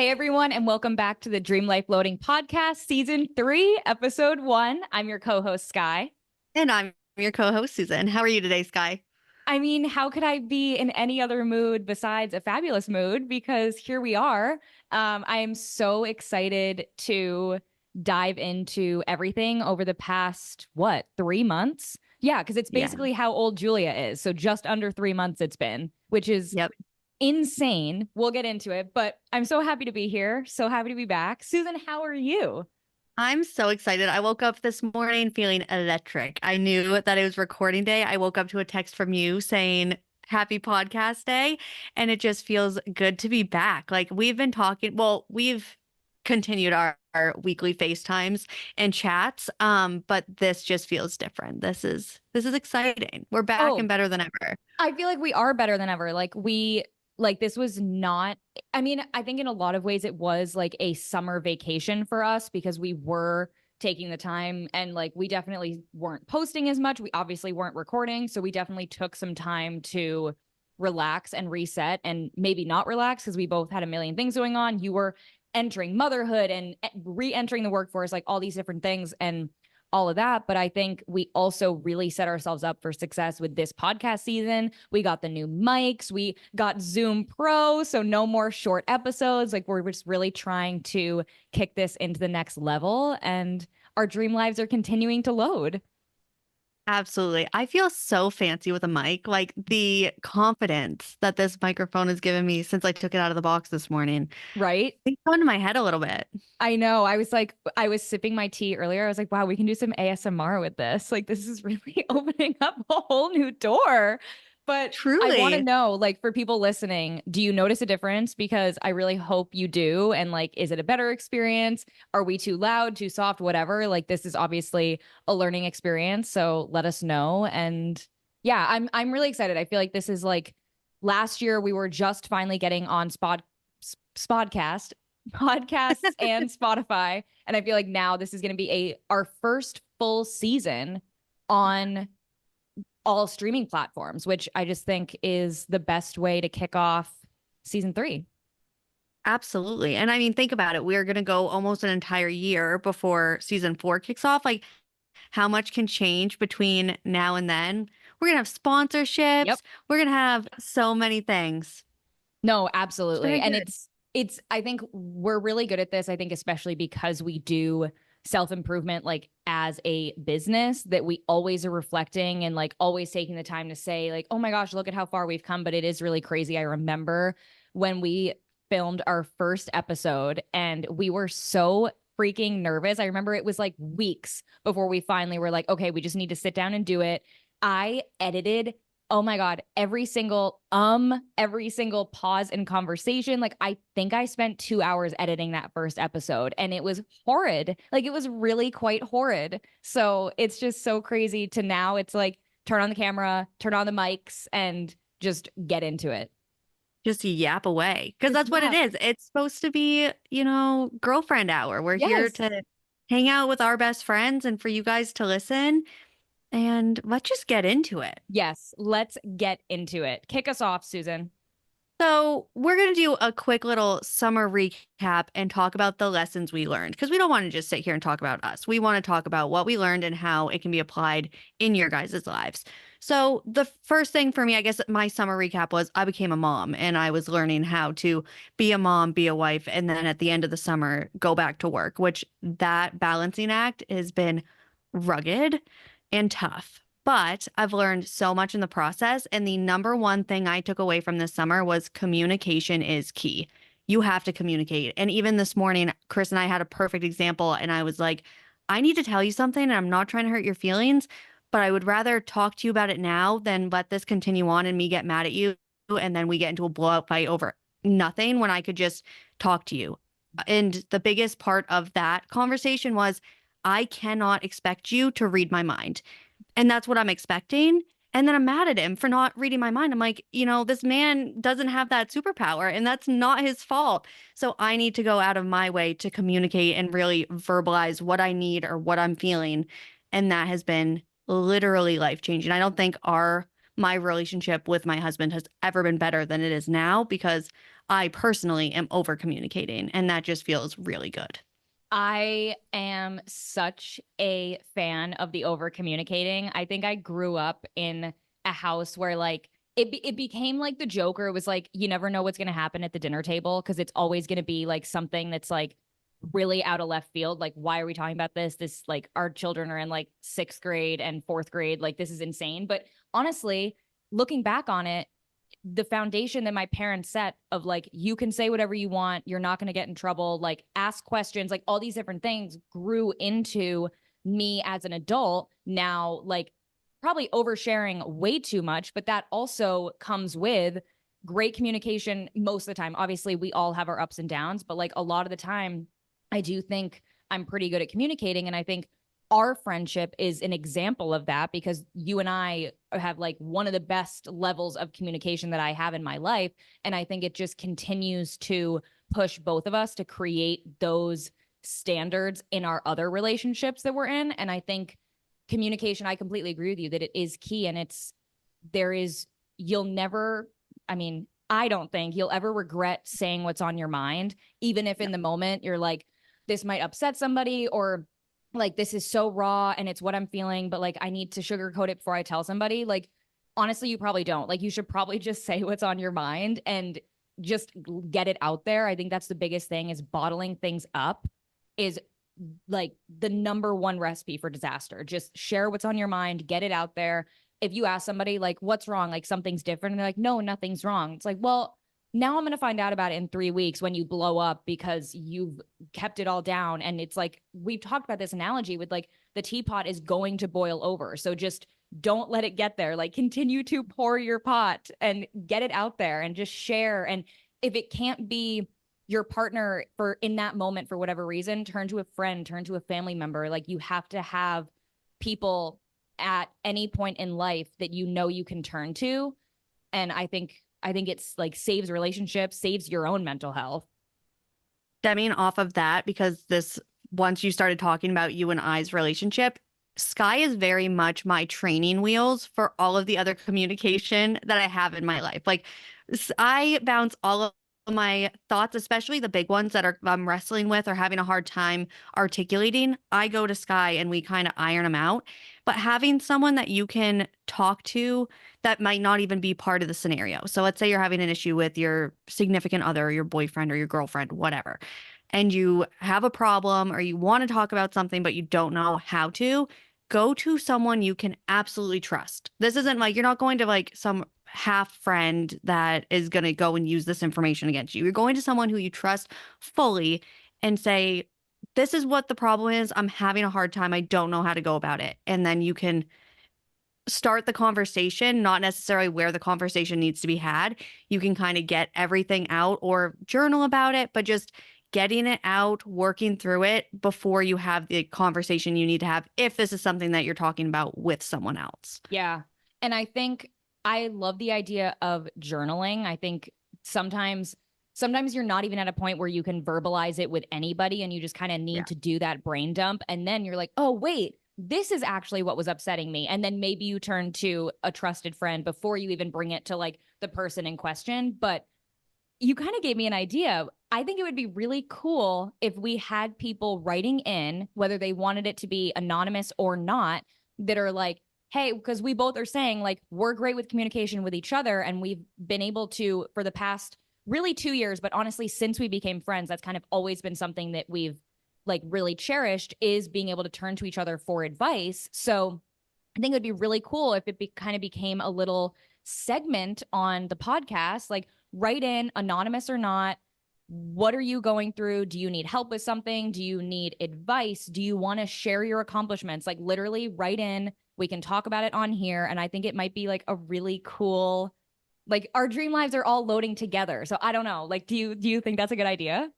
Hey everyone, and welcome back to the Dream Life Loading Podcast, Season 3, Episode 1. I'm your co-host, Skye. And I'm your co-host, Susan. How are you today, Skye? I mean, how could I be in any other mood besides a fabulous mood? Because here we are. I am so excited to dive into everything over the past, 3 months? Yeah, because it's Yeah. basically how old Julia is. So just under 3 months it's been, which is Yep. insane. We'll get into it, but I'm so happy to be here. So happy to be back. Susan, how are you? I'm so excited. I woke up this morning feeling electric. I knew that it was recording day. I woke up to a text from you saying, Happy podcast day. And it just feels good to be back. Like we've been talking, well, we've continued our weekly FaceTimes and chats. But this just feels different. This is exciting. We're back and Oh, better than ever. I feel like we are better than ever. This was not, I mean, I think in a lot of ways it was like a summer vacation for us because we were taking the time and like we definitely weren't posting as much. We obviously weren't recording. So we definitely took some time to relax and reset and maybe not relax because we both had a million things going on. You were entering motherhood and re-entering the workforce, like all these different things. And all of that. But I think we also really set ourselves up for success with this podcast season. We got the new mics, we got Zoom Pro, so no more short episodes. Like we're just really trying to kick this into the next level, and our dream lives are continuing to load. Absolutely. I feel so fancy with a mic. Like the confidence that this microphone has given me since I took it out of the box this morning. Right? It's gone to my head a little bit. I know. I was sipping my tea earlier. I was like, wow, we can do some ASMR with this. Like, this is really opening up a whole new door. But I want to Truly. know, like, for people listening, do you notice a difference? Because I really hope you do. And like, is it a better experience? Are we too loud, too soft, whatever? Like, this is obviously a learning experience. So let us know. And yeah, I'm really excited. I feel like this is like last year we were just finally getting on Spodcast podcasts and Spotify. And I feel like now this is going to be our first full season on all streaming platforms, which I just think is the best way to kick off season 3. Absolutely. And I mean, think about it. We're going to go almost an entire year before season 4 kicks off. Like, how much can change between now and then? We're going to have Yep. sponsorships. We're going to have so many things. No, It's absolutely. very And good. it's I think we're really good at this. I think especially because we do self-improvement like as a business, that we always are reflecting and like always taking the time to say like, "Oh my gosh, look at how far we've come." But it is really crazy. I remember when we filmed our first episode and we were so freaking nervous. I remember it was like weeks before we finally were like, "Okay, we just need to sit down and do it." I edited, oh my God, every single pause in conversation. Like I think I spent 2 hours editing that first episode and it was horrid. Like it was really quite horrid. So it's just so crazy to now it's like turn on the camera, turn on the mics and just get into it. Just yap away. Because Just that's what it yeah. is. It's supposed to be, girlfriend hour. We're here Yes. to hang out with our best friends and for you guys to listen. And let's just get into it. Yes. Let's get into it. Kick us off, Susan. So, we're going to do a quick little summer recap and talk about the lessons we learned because we don't want to just sit here and talk about us. We want to talk about what we learned and how it can be applied in your guys' lives. So, the first thing for me, I guess my summer recap was I became a mom and I was learning how to be a mom, be a wife, and then at the end of the summer, go back to work, which that balancing act has been rugged and tough. But I've learned so much in the process. And the number one thing I took away from this summer was communication is key. You have to communicate. And even this morning, Chris and I had a perfect example. And I was like, I need to tell you something. And I'm not trying to hurt your feelings, but I would rather talk to you about it now than let this continue on and me get mad at you. And then we get into a blowout fight over nothing when I could just talk to you. And the biggest part of that conversation was I cannot expect you to read my mind. And that's what I'm expecting. And then I'm mad at him for not reading my mind. I'm like, this man doesn't have that superpower and that's not his fault. So I need to go out of my way to communicate and really verbalize what I need or what I'm feeling. And that has been literally life changing. I don't think my relationship with my husband has ever been better than it is now because I personally am over communicating, and that just feels really good. I am such a fan of the over communicating. I think I grew up in a house where like it became like the joke, or it was like you never know what's going to happen at the dinner table because it's always going to be like something that's like really out of left field. Like, why are we talking about this? This, like, our children are in like sixth grade and fourth grade. Like, this is insane. But honestly, looking back on it, the foundation that my parents set of like, you can say whatever you want, you're not going to get in trouble, like, ask questions, like all these different things grew into me as an adult now, like probably oversharing way too much, but that also comes with great communication most of the time. Obviously, we all have our ups and downs, but like a lot of the time, I do think I'm pretty good at communicating. And I think our friendship is an example of that because you and I have like one of the best levels of communication that I have in my life. And I think it just continues to push both of us to create those standards in our other relationships that we're in. And I think communication, I completely agree with you that it is key. And you'll never, I mean, I don't think you'll ever regret saying what's on your mind, even if in the moment you're like, this might upset somebody, or like, this is so raw and it's what I'm feeling, but like, I need to sugarcoat it before I tell somebody. Like, honestly, you probably don't. Like, you should probably just say what's on your mind and just get it out there. I think that's the biggest thing, is bottling things up is like the number one recipe for disaster. Just share what's on your mind, get it out there. If you ask somebody like, what's wrong? Like, something's different. And they're like, no, nothing's wrong. It's like, well, now I'm going to find out about it in 3 weeks when you blow up because you've kept it all down. And it's like, we've talked about this analogy with like, the teapot is going to boil over. So just don't let it get there. Like, continue to pour your pot and get it out there and just share. And if it can't be your partner for in that moment, for whatever reason, turn to a friend, turn to a family member. Like, you have to have people at any point in life that you know you can turn to. And I think it's like saves relationships, saves your own mental health. Stemming off of that, because once you started talking about you and I's relationship, Skye is very much my training wheels for all of the other communication that I have in my life. Like, I bounce all of my thoughts, especially the big ones that I'm wrestling with or having a hard time articulating. I go to Skye and we kind of iron them out. But having someone that you can talk to that might not even be part of the scenario. So let's say you're having an issue with your significant other, or your boyfriend or your girlfriend, whatever, and you have a problem or you want to talk about something, but you don't know how to, go to someone you can absolutely trust. This isn't like, you're not going to like some half friend that is going to go and use this information against you. You're going to someone who you trust fully and say, this is what the problem is. I'm having a hard time. I don't know how to go about it. And then you can start the conversation, not necessarily where the conversation needs to be had. You can kind of get everything out or journal about it, but just getting it out, working through it before you have the conversation you need to have, if this is something that you're talking about with someone else. Yeah. And I think I love the idea of journaling. I think sometimes you're not even at a point where you can verbalize it with anybody, and you just kind of need to do that brain dump. And then you're like, oh, wait, this is actually what was upsetting me. And then maybe you turn to a trusted friend before you even bring it to like the person in question. But you kind of gave me an idea. I think it would be really cool if we had people writing in, whether they wanted it to be anonymous or not, that are like, hey, because we both are saying like, we're great with communication with each other. And we've been able to, for the past really 2 years, but honestly, since we became friends, that's kind of always been something that we've like really cherished, is being able to turn to each other for advice. So I think it would be really cool if it kind of became a little segment on the podcast, like, write in, anonymous or not. What are you going through? Do you need help with something? Do you need advice? Do you want to share your accomplishments? Like, literally write in. We can talk about it on here. And I think it might be like a really cool, like, our dream lives are all loading together. So I don't know. Like, do you think that's a good idea?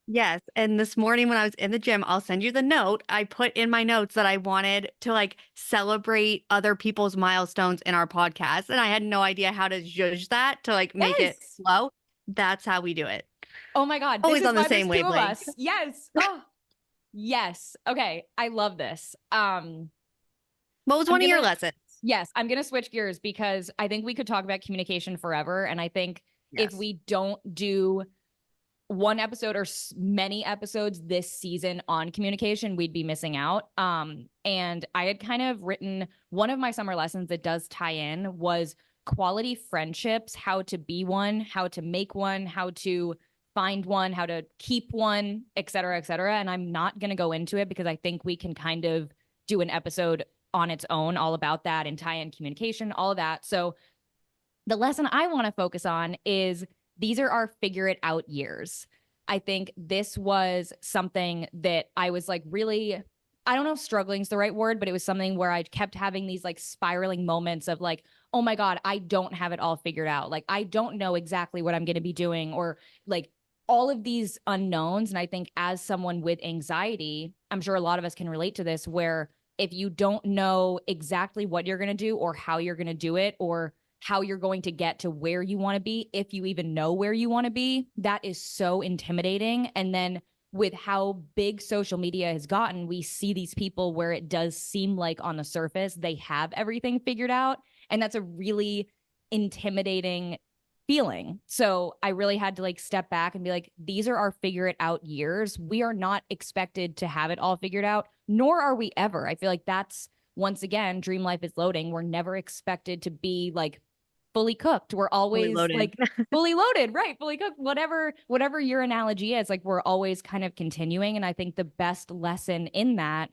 Yes. And this morning when I was in the gym, I'll send you the note. I put in my notes that I wanted to like celebrate other people's milestones in our podcast. And I had no idea how to judge that to like make it Yes. flow. That's how we do it. Oh my God. This Always is on the why same there's two of wavelength. us. Yes. Oh, yes. Okay. I love this. What was one of your lessons? Yes, I'm going to switch gears because I think we could talk about communication forever. And I think if Yes. we don't do one episode or many episodes this season on communication, we'd be missing out. And I had kind of written one of my summer lessons that does tie in was quality friendships, how to be one, how to make one, how to find one, how to keep one, et cetera, et cetera. And I'm not going to go into it because I think we can kind of do an episode on its own all about that and tie in communication, all of that. So the lesson I want to focus on is these are our figure it out years. I think this was something that I was like really, I don't know if struggling is the right word, but it was something where I kept having these like spiraling moments of like, oh my God, I don't have it all figured out. Like, I don't know exactly what I'm going to be doing, or like all of these unknowns. And I think as someone with anxiety, I'm sure a lot of us can relate to this, where if you don't know exactly what you're going to do or how you're going to do it, or how you're going to get to where you want to be, if you even know where you want to be, that is so intimidating. And then with how big social media has gotten, we see these people where it does seem like on the surface they have everything figured out. And that's a really intimidating feeling. So I really had to like step back and be like, these are our figure it out years. We are not expected to have it all figured out, nor are we ever. I feel like that's, once again, dream life is loading. We're never expected to be like fully cooked. We're Fully always loaded. like fully loaded, right? Fully cooked, whatever your analogy is, like we're always kind of continuing. And I think the best lesson in that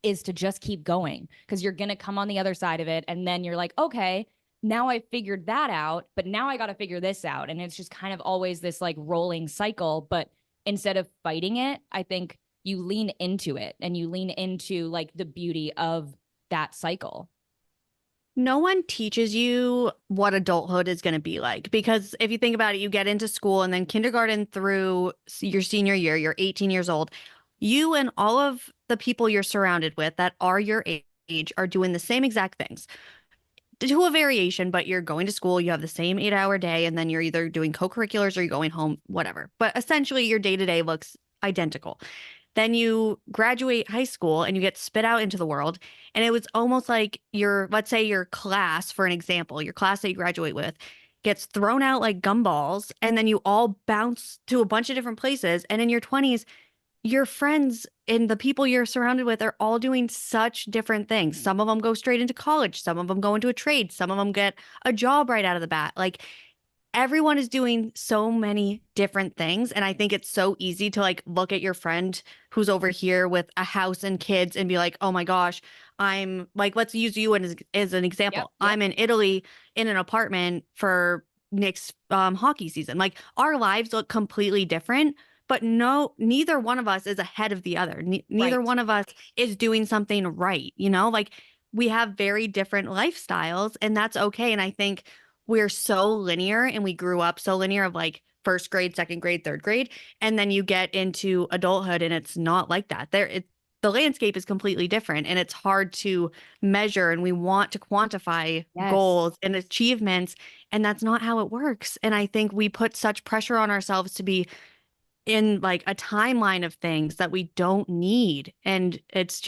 is to just keep going, because you're going to come on the other side of it. And then you're like, okay, now I figured that out, but now I got to figure this out. And it's just kind of always this like rolling cycle. But instead of fighting it, I think you lean into it and you lean into like the beauty of that cycle. No one teaches you what adulthood is going to be like, because if you think about it, you get into school and then kindergarten through your senior year, you're 18 years old. You and all of the people you're surrounded with that are your age are doing the same exact things to a variation, but you're going to school, you have the same 8-hour day, and then you're either doing co-curriculars or you're going home, whatever. But essentially, your day to day looks identical. Then you graduate high school and you get spit out into the world. And it was almost like your, let's say your class, for an example, your class that you graduate with gets thrown out like gumballs, and then you all bounce to a bunch of different places. And in your 20s, your friends and the people you're surrounded with are all doing such different things. Some of them go straight into college, some of them go into a trade, some of them get a job right out of the bat. Like, everyone is doing so many different things. And I think it's so easy to like look at your friend who's over here with a house and kids and be like, oh my gosh, I'm like, let's use you as an Yep. example. Yep. I'm in Italy in an apartment for Nick's hockey season. Like, our lives look completely different. But no, neither one of us is ahead of the other. Neither Right. one of us is doing something right. You know, like, we have very different lifestyles, and that's okay. And I think we're so linear, and we grew up so linear of like first grade, second grade, third grade. And then you get into adulthood and it's not like that. The landscape is completely different, and it's hard to measure, and we want to quantify Yes. goals and achievements, and that's not how it works. And I think we put such pressure on ourselves to be in like a timeline of things that we don't need. And it's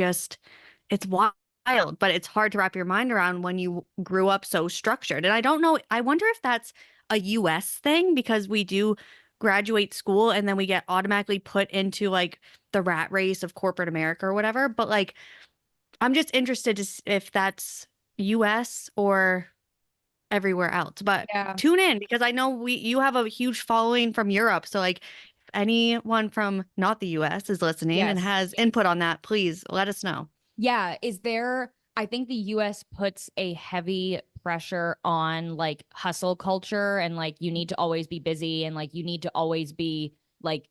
wild, but it's hard to wrap your mind around when you grew up so structured. And I don't know, I wonder if that's a US thing, because we do graduate school and then we get automatically put into like the rat race of corporate America or whatever. But like, I'm just interested to if that's US or everywhere else. But Yeah. tune in, because I know you have a huge following from Europe. So like, if anyone from not the US is listening and Yes. has input on that, please let us know. Yeah. I think the US puts a heavy pressure on like hustle culture, and like you need to always be busy, and like you need to always be like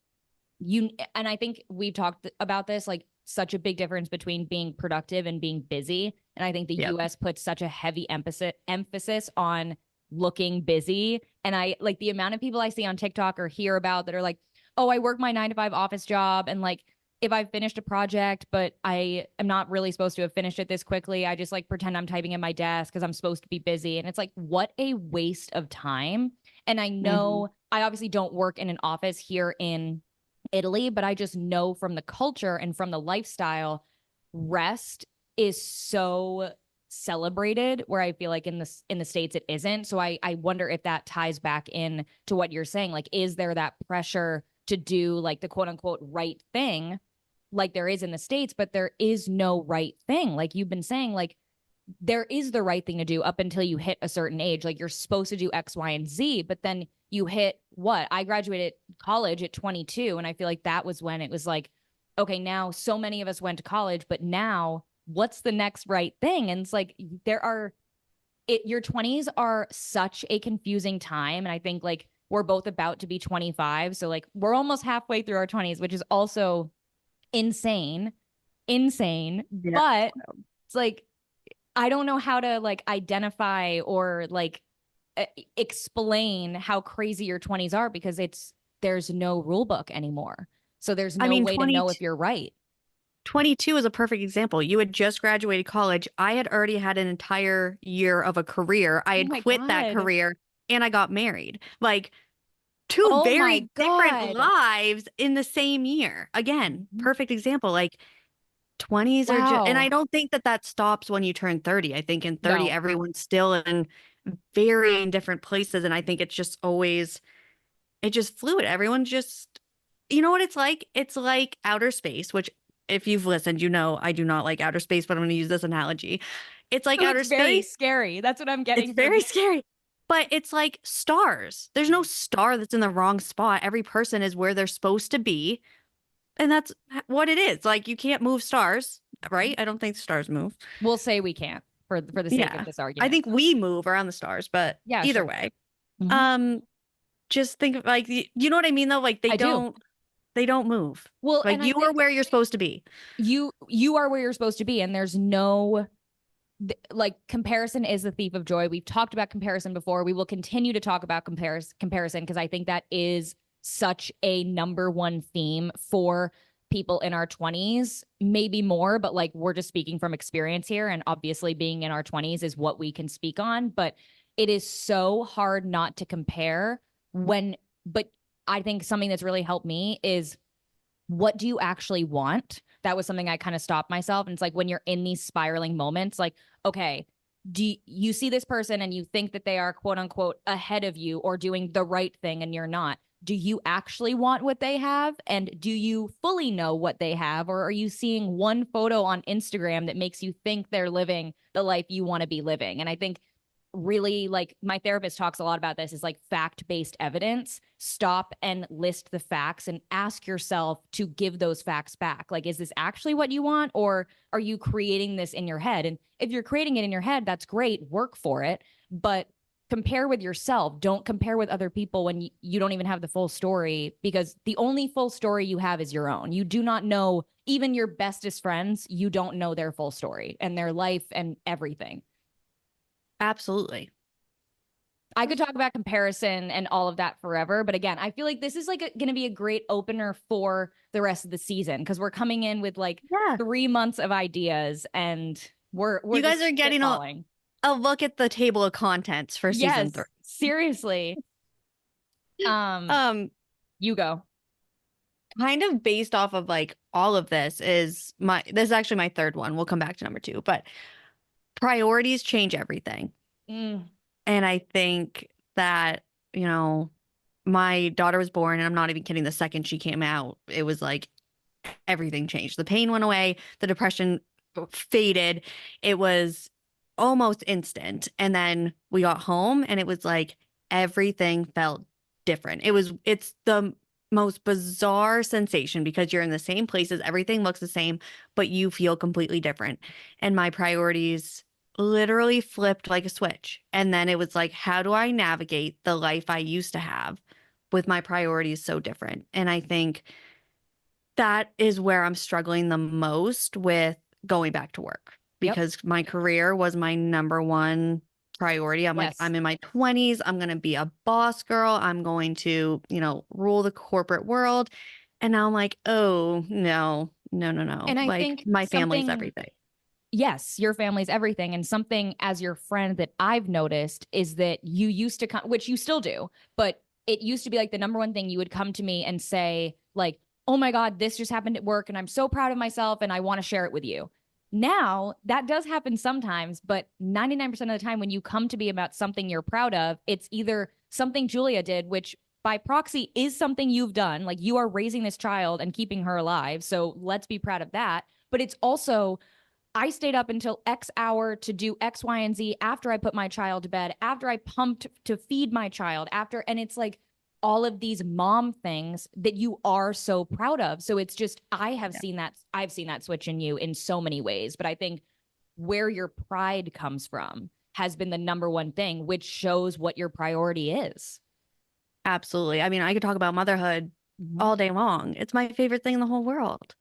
and I think we've talked about this, like such a big difference between being productive and being busy. And I think the Yep. US puts such a heavy emphasis on looking busy. And I like the amount of people I see on TikTok or hear about that are like, oh, I work my 9 to 5 office job, and like if I've finished a project, but I am not really supposed to have finished it this quickly, I just like pretend I'm typing in my desk because I'm supposed to be busy. And it's like, what a waste of time. And I Mhm. know I obviously don't work in an office here in Italy, but I just know from the culture and from the lifestyle, rest is so celebrated, where I feel like in the States it isn't. So I wonder if that ties back in to what you're saying. Like, is there that pressure to do like the quote unquote right thing like there is in the States, but there is no right thing. Like you've been saying, like there is the right thing to do up until you hit a certain age. Like you're supposed to do X, Y, and Z, but then you hit what? I graduated college at 22. And I feel like that was when it was like, okay, now so many of us went to college, but now what's the next right thing? And it's like, your 20s are such a confusing time. And I think like we're both about to be 25. So like we're almost halfway through our 20s, which is also insane. Yeah. But it's like, I don't know how to like identify or like explain how crazy your 20s are because there's no rule book anymore. So there's no way to know if you're right. 22 is a perfect example. You had just graduated college. I had already had an entire year of a career. I had quit that career and I got married. Like two very different lives in the same year. Again, perfect example. Like 20s are just, and I don't think that stops when you turn 30. I think in 30, everyone's still in varying different places. And I think it's just always, it's just fluid. Everyone's just, you know what it's like? It's like outer space, which if you've listened, you know I do not like outer space, but I'm going to use this analogy. It's like outer space. Very scary. That's what I'm getting. It's very scary. But it's like stars. There's no star that's in the wrong spot. Every person is where they're supposed to be. And that's what it is. Like you can't move stars, right? I don't think stars move. We'll say we can't for the sake of this argument. I think we move around the stars, but either way. Just think of like you know what I mean though? Like they don't move. Well, like you are where you're supposed to be. You are where you're supposed to be. And there's no like comparison is the thief of joy. We've talked about comparison before. We will continue to talk about comparison because I think that is such a number one theme for people in our 20s, maybe more, but like we're just speaking from experience here. And obviously being in our 20s is what we can speak on, but it is so hard not to compare but I think something that's really helped me is what do you actually want? That was something I kind of stopped myself. And it's like when you're in these spiraling moments, like, okay, do you see this person and you think that they are quote unquote ahead of you or doing the right thing and you're not? Do you actually want what they have? And do you fully know what they have? Or are you seeing one photo on Instagram that makes you think they're living the life you want to be living? And I think really like my therapist talks a lot about this is like fact-based evidence. Stop and list the facts and ask yourself to give those facts back. Like, is this actually what you want? Or are you creating this in your head? And if you're creating it in your head, that's great. Work for it. But compare with yourself. Don't compare with other people when you don't even have the full story, because the only full story you have is your own. You do not know, even your bestest friends, you don't know their full story and their life and everything. Absolutely. I could talk about comparison and all of that forever. But again, I feel like this is like going to be a great opener for the rest of the season because we're coming in with like 3 months of ideas and we're you guys are getting a look at the table of contents for season 3. Seriously. You go. Kind of based off of like all of this is actually my third one. We'll come back to number 2, but priorities change everything. And I think that, you know, my daughter was born and I'm not even kidding. The second she came out, it was like everything changed. The pain went away. The depression faded. It was almost instant. And then we got home and it was like everything felt different. It's the most bizarre sensation because you're in the same places, everything looks the same, but you feel completely different. And my priorities literally flipped like a switch. And then it was like, how do I navigate the life I used to have with my priorities so different? And I think that is where I'm struggling the most with going back to work because my career was my number one priority. I'm like, I'm in my 20s. I'm going to be a boss girl. I'm going to, you know, rule the corporate world. And now I'm like, oh, no. And I think my family's everything. Yes, your family's everything. And something as your friend that I've noticed is that you used to come, which you still do, but it used to be like the number one thing you would come to me and say like, oh my God, this just happened at work and I'm so proud of myself and I want to share it with you. Now, that does happen sometimes, but 99% of the time when you come to be about something you're proud of, it's either something Julia did, which by proxy is something you've done. Like you are raising this child and keeping her alive. So let's be proud of that. But it's also, I stayed up until X hour to do X, Y, and Z after I put my child to bed, after I pumped to feed my child, after, and it's like all of these mom things that you are so proud of. So it's just, I've seen that switch in you in so many ways. But I think where your pride comes from has been the number one thing, which shows what your priority is. Absolutely. I mean, I could talk about motherhood all day long. It's my favorite thing in the whole world.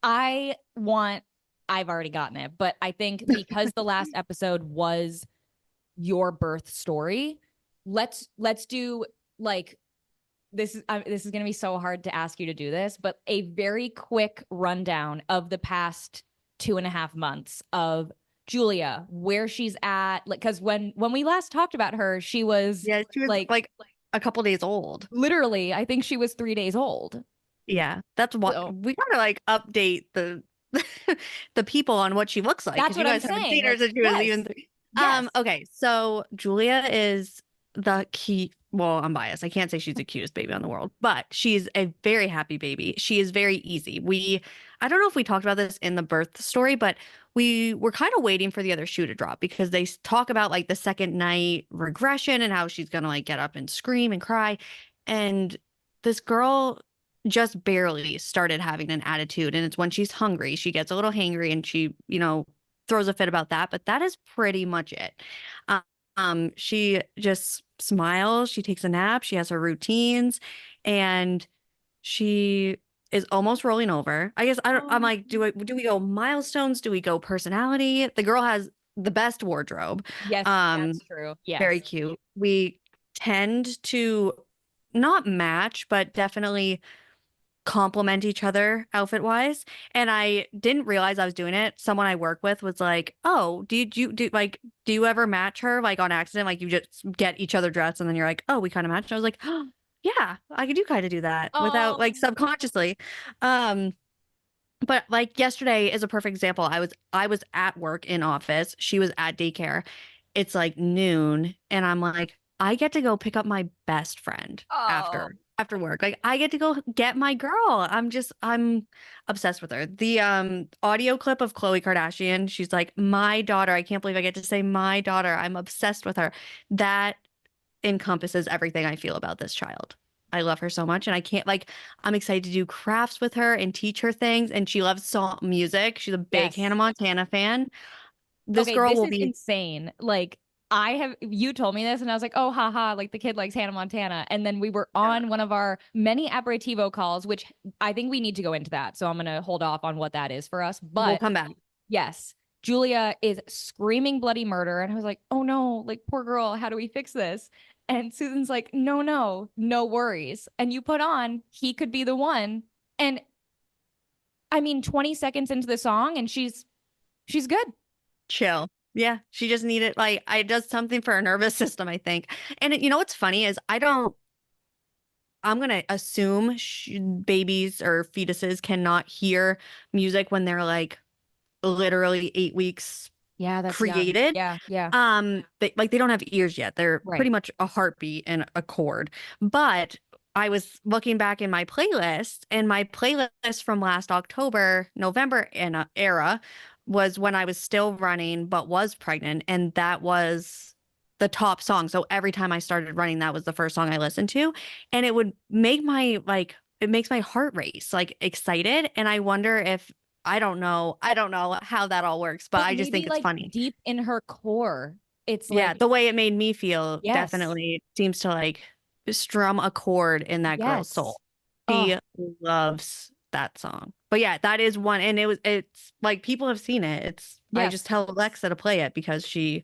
I want, I've already gotten it, but I think because the last episode was your birth story, let's do like this is going to be so hard to ask you to do this, but a very quick rundown of the past 2.5 months of Julia, where she's at. Like, because when we last talked about her, she was like a couple days old. Literally, I think she was 3 days old. Yeah, that's what we gotta like update the the people on what she looks like. That's what you I'm guys haven't saying. seen her since she was even 3. Yes. Okay, so Julia is the key. Well, I'm biased. I can't say she's the cutest baby in the world, but she's a very happy baby. She is very easy. I don't know if we talked about this in the birth story, but we were kind of waiting for the other shoe to drop because they talk about like the second night regression and how she's gonna like get up and scream and cry. And this girl just barely started having an attitude. And it's when she's hungry, she gets a little hangry and she, throws a fit about that. But that is pretty much it. She just smiles, she takes a nap, she has her routines, and she is almost rolling over. I guess I'm like, do we go milestones? Do we go personality? The girl has the best wardrobe. Yes, that's true. Yes. Very cute. We tend to not match, but definitely complement each other outfit wise. And I didn't realize I was doing it. Someone I work with was like, "Oh, do you ever match her like on accident? Like you just get each other dressed and then you're like, oh, we kind of match." And I was like, "Oh, yeah, I could do kind of do that without like subconsciously." But like yesterday is a perfect example. I was at work in office. She was at daycare. It's like noon, and I'm like, I get to go pick up my best friend after work. Like I get to go get my girl. I'm obsessed with her. The audio clip of Khloe Kardashian, she's like, "My daughter, I can't believe I get to say my daughter. I'm obsessed with her." That encompasses everything I feel about this child. I love her so much, and I'm excited to do crafts with her and teach her things, and she loves music. She's a big Hannah Montana fan. This girl will be insane. Like you told me this and I was like, oh, haha, like the kid likes Hannah Montana. And then we were on one of our many aperitivo calls, which I think we need to go into that. So I'm going to hold off on what that is for us. But we'll come back. Yes. Julia is screaming bloody murder. And I was like, oh no, like poor girl, how do we fix this? And Susan's like, no worries. And you put on, he could be the one. And I mean, 20 seconds into the song and she's good. Chill. Yeah, she just needed it does something for her nervous system, I think. And what's funny is I'm gonna assume babies or fetuses cannot hear music when they're like literally 8 weeks. Yeah, that's created. Young. Yeah. They don't have ears yet. They're pretty much a heartbeat and a chord. But I was looking back in my playlist, and my playlist from last October, November era was when I was still running but was pregnant, and that was the top song. So every time I started running, that was the first song I listened to, and it would make it makes my heart race, like excited. And I wonder if I don't know how that all works, but I just think it's funny. Deep in her core, it's the way it made me feel definitely seems to like strum a chord in that girl's soul. She loves that song. But yeah, that is one, and it's like people have seen it. I just tell Alexa to play it because she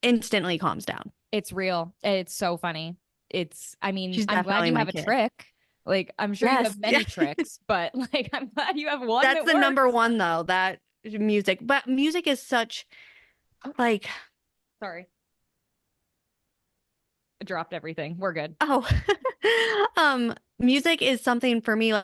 instantly calms down. It's real. It's so funny. I'm glad you have a kid. Trick. Like I'm sure you have many tricks, but like I'm glad you have one. That's the number one though, that music. But music is such like sorry. I dropped everything. We're good. Music is something for me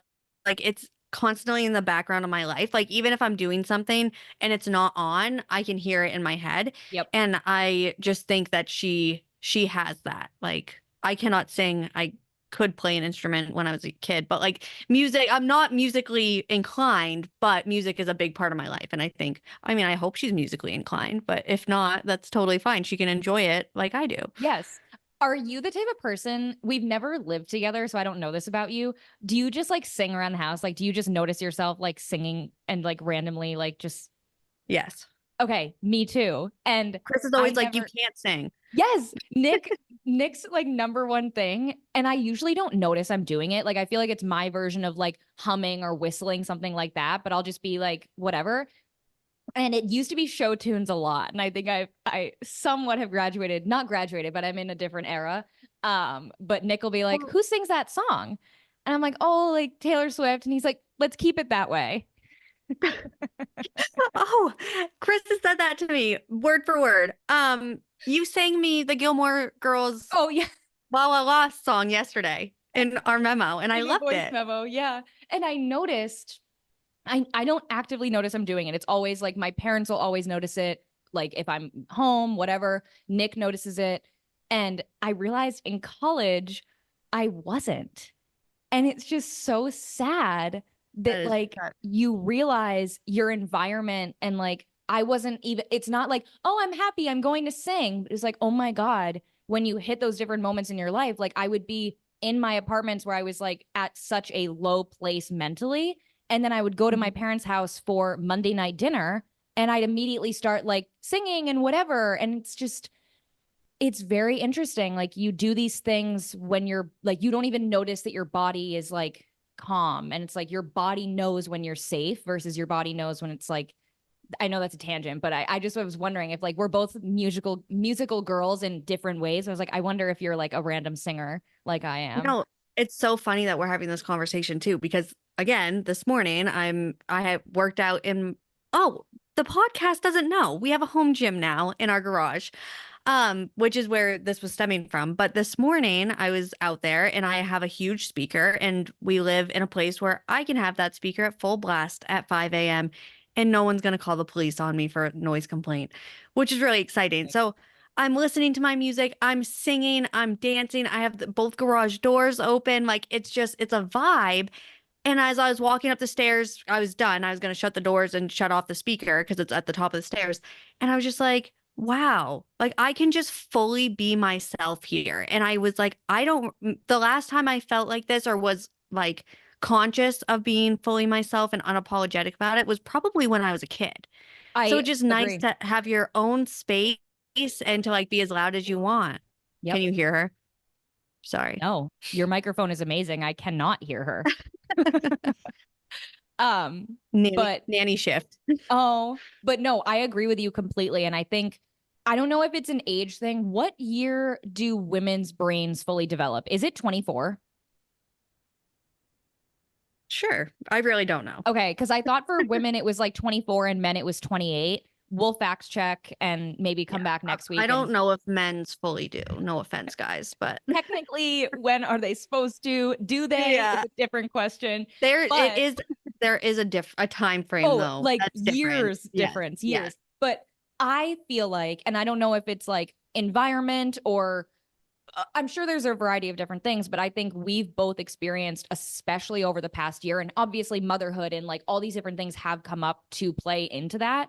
like constantly in the background of my life. Like even if I'm doing something and it's not on, I can hear it in my head. Yep. And I just think that she has that. Like I cannot sing. I could play an instrument when I was a kid, but like music, I'm not musically inclined, but music is a big part of my life. And I think, I mean, I hope she's musically inclined, but if not, that's totally fine. She can enjoy it like I do. Yes. Are you the type of person, we've never lived together, so I don't know this about you. Do you just like sing around the house? Like, do you just notice yourself like singing and like randomly, like just, Yes. okay, me too. And Chris is I always like, you never, can't sing. yes, Nick's like number one thing. And I usually don't notice I'm doing it. Like, I feel like it's my version of like humming or whistling, something like that, but I'll just be like, whatever. And it used to be show tunes a lot. And I think I somewhat have graduated, not graduated, but I'm in a different era. But Nick will be like, Well, who sings that song? And I'm like, oh, like Taylor Swift. And he's like, let's keep it that way. oh, Chris has said that to me word for word. You sang me the Gilmore Girls Oh, yeah. La La La song yesterday in our memo, and I In your loved voice it. memo. Yeah. And I noticed, I don't actively notice I'm doing it. It's always like my parents will always notice it. Like if I'm home, whatever, Nick notices it. And I realized in college, I wasn't. And it's just so sad That that is like that. you realize your environment and like I wasn't even, it's not like, oh, I'm happy, I'm going to sing. It's like, oh my God, when you hit those different moments in your life, like I would be in my apartments where I was like at such a low place mentally. And then I would go to my Mhm. parents' house for Monday night dinner and I'd immediately start like singing and whatever. And it's just, it's very interesting. Like you do these things when you're like, you don't even notice that your body is like calm. And it's like your body knows when you're safe versus your body knows when it's like, I know that's a tangent, but I just was wondering if like we're both musical girls in different ways. I was like, I wonder if you're like a random singer like I am. No, it's so funny that we're having this conversation too, because again, this morning I have worked out in oh, the podcast doesn't know. We have a home gym now in our garage. Which is where this was stemming from. But this morning I was out there and I have a huge speaker and we live in a place where I can have that speaker at full blast at 5 a.m. and no one's going to call the police on me for a noise complaint, which is really exciting. So I'm listening to my music, I'm singing, I'm dancing. I have both garage doors open. Like it's a vibe. And as I was walking up the stairs, I was done. I was going to shut the doors and shut off the speaker because it's at the top of the stairs. And I was just like, wow, like I can just fully be myself here. And I was like, the last time I felt like this or was like conscious of being fully myself and unapologetic about it was probably when I was a kid. So I it's just nice agree. to have your own space and to like be as loud as you want. Can Yep. you hear her? Sorry. No, your microphone is amazing. I cannot hear her. Um, Nanny, but nanny shift. oh, but no, I agree with you completely. And I think, I don't know if it's an age thing. What year do women's brains fully develop? Is it 24? Sure. I really don't know. Okay, because I thought for women it was like 24 and men it was 28. We'll fact check and maybe come Yeah. back next I week. And don't know if men's fully do. No offense, guys, but technically, when are they supposed to? Do they? Is yeah, a different question. there it But is. There is a time frame oh, though. like That's different. years Yes. difference, Yes. years. But I feel like, and I don't know if it's like environment or I'm sure there's a variety of different things, but I think we've both experienced, especially over the past year, and obviously motherhood and like all these different things have come up to play into that.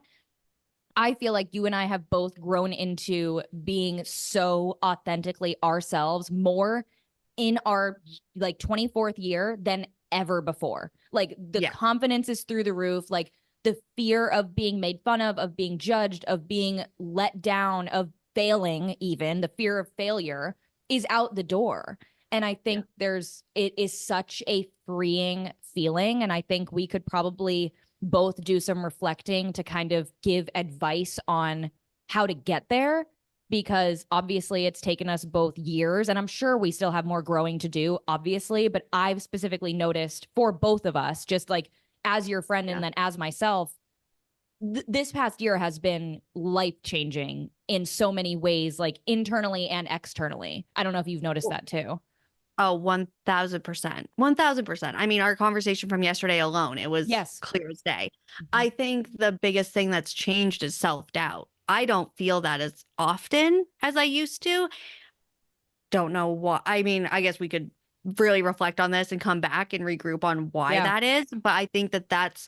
I feel like you and I have both grown into being so authentically ourselves more in our like 24th year than ever before. Like the Yeah. confidence is through the roof. Like the fear of being made fun of being judged, of being let down, of failing, even the fear of failure is out the door. And I Yeah. think it is such a freeing feeling. And I think we could probably both do some reflecting to kind of give advice on how to get there because obviously it's taken us both years and I'm sure we still have more growing to do, obviously, but I've specifically noticed for both of us, just like as your friend and Yeah. then as myself, this past year has been life changing in so many ways, like internally and externally. I don't know if you've noticed Well, that too. Oh, 1000%. 1000%. I mean, our conversation from yesterday alone, it was Yes. clear as day. Mhm. I think the biggest thing that's changed is self-doubt. I don't feel that as often as I used to. Don't know what. I mean, I guess we could really reflect on this and come back and regroup on why Yeah. that is, but I think that that's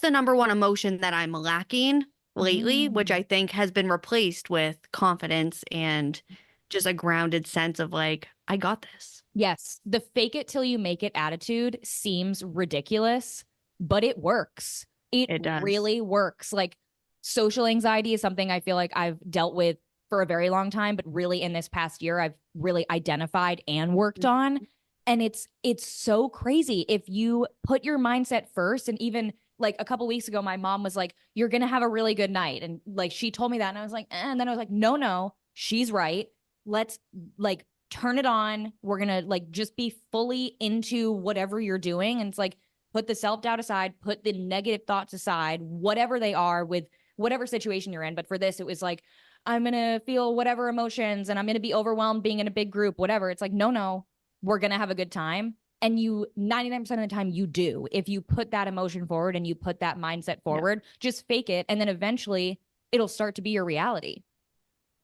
the number one emotion that I'm lacking lately, which Mm. I think has been replaced with confidence and just a grounded sense of like, I got this. Yes. The fake it till you make it attitude seems ridiculous, but it works. It It does. really works. Like social anxiety is something I feel like I've dealt with for a very long time, but really in this past year, I've really identified and worked on. And it's so crazy. If you put your mindset first, and even like a couple weeks ago, my mom was like, "You're gonna have a really good night." And like she told me that, and I was like, and then I was like, no, no, she's right. Let's like turn it on. We're going to like just be fully into whatever you're doing. And it's like, put the self doubt aside, put the negative thoughts aside, whatever they are with whatever situation you're in. But for this, it was like, I'm going to feel whatever emotions and I'm going to be overwhelmed being in a big group, whatever. It's like, no, no, we're going to have a good time. And you 99% of the time you do. If you put that emotion forward and you put that mindset Yeah. forward, just fake it. And then eventually it'll start to be your reality.